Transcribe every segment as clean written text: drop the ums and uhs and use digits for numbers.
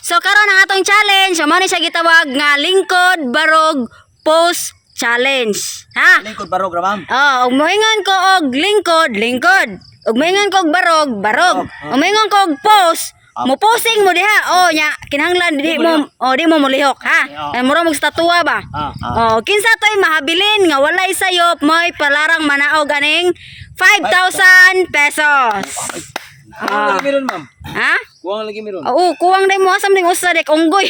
So karon ang atong challenge, mo ni siya gitawag nga lingkod barog post challenge. Ha? Lingkod barog ra ma'am. Oh, ug moingon ko og lingkod, lingkod. Ug moingon ko og barog, barog. Ug moingon ko og post, mo posing mo diha. Oh, nya kinahanglan di mo mulihok, ha? Ay mura mo statua ba? Oh, kinsa toy mahabilin nga walay sayop, mo'y palarang manaog aning 5,000 pesos. Kuwang lagi meron ma'am. Ha? Kuwang lagi meron. Oo, kuwang day mo asam ning usa dek unggoy.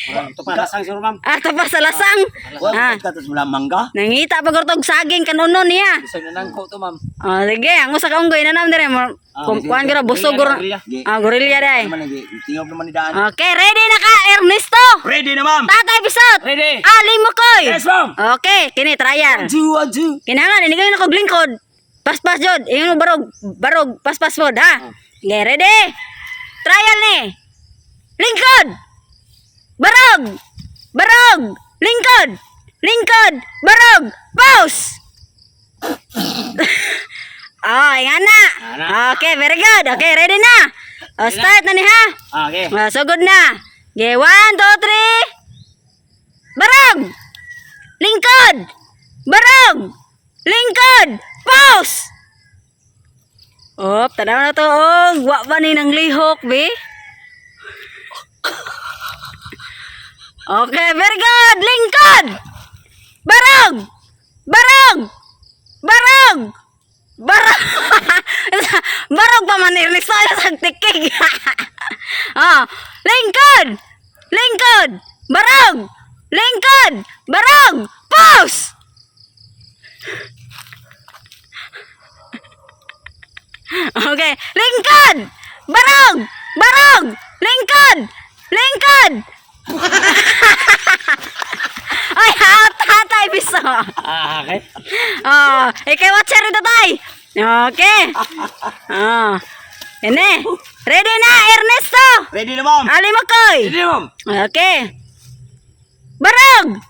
Ito pa lasang siguro ma'am. Ato pa sa lasang. Kuwang katos mula mangga. Nangita pa gurtog saging kanunon niya. Isang nanangko to ma'am. Oh, sige, ang usa ka unggoy na nam dire mo. Kuan gyud busog gur. Gorilya day. Naman lagi. Tingog naman ni daan. Okay, ready na ka, Ernesto? Ready na ma'am. Tatay Bisot. Ready. Ali mo koy. Yes ma'am. Okay, kini trial. Aju. Kinahanglan inigay na kog lingkod. Paspas jod, ingon mo barog, paspas pod ha. Okay, ready? Trial ni. Lingkod. Barog, lingkod, barog, pause. Oh, yan na. Okay, very good. Okay, ready na. Start na ni ha. Okay. So good na. Okay, 1, 2, 3. Barog. Lingkod. Pause. Oh, tanaw na to. Oh, wa ba ni nang lihok, be? Okay, very good. Lingkod. Barog. Barog pa man ni sa tikig. Oh, lingkod. Barog. Pause. Okay, lingkod. Barog. Lingkod. Ay, tatay Biso. Okay. Oh, ikay watcher ito tay. Okay. Oh. Ene. Ready na, Ernesto. Ready na ma'am. Ali mo koy. Ready na ma'am. Okay. Barog.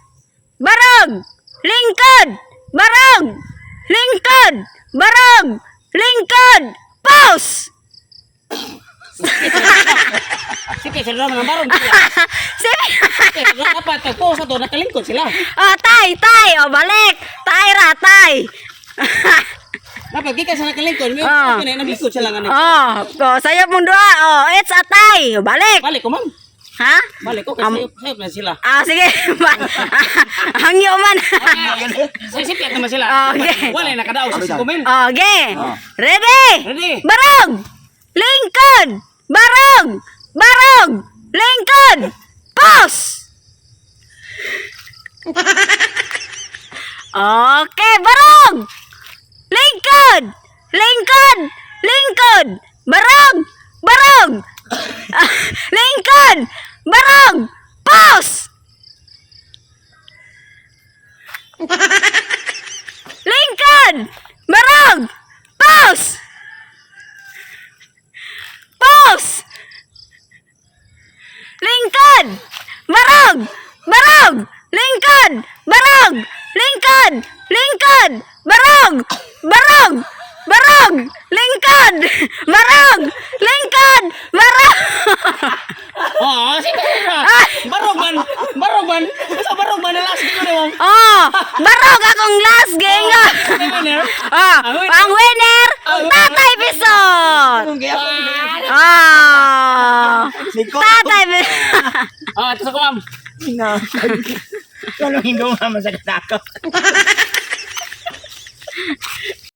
Lingkod. Pause. Sige, sila naman ang barong. Sige. Dapat po sa to, nakalingkod sila. Oh, tay. Oh, balik. Tay. Dapat di ka sa nakalingkod. May nabikod sila nga. Oh, sayop mong dua. Oh, it's a tay. Oh, balik. Balik ko, ma'am. Ha? Balik ko, kasi sayop na sila. Sige. Hangyo man. Sipiyat naman sila. Okay. Wala, nakadaos sa komen. Okay. Ready? Ready. Barog. Lingkod. Pause. Okay, barog. Lingkod. Barog. Lingkod. Barog. Pause. Lingkod. Barog. Pause. Lingkod. Barog. Lingkod. Barog. Lingkod. Barog. Sige. Barog man. Sa barog man, last ko na, ma'am. Oh, barog akong last game. Ang winner, Tatay Bisot. Tatay Bisot. Ito sa ko, ma'am. Kalau hindi mo naman sa katako.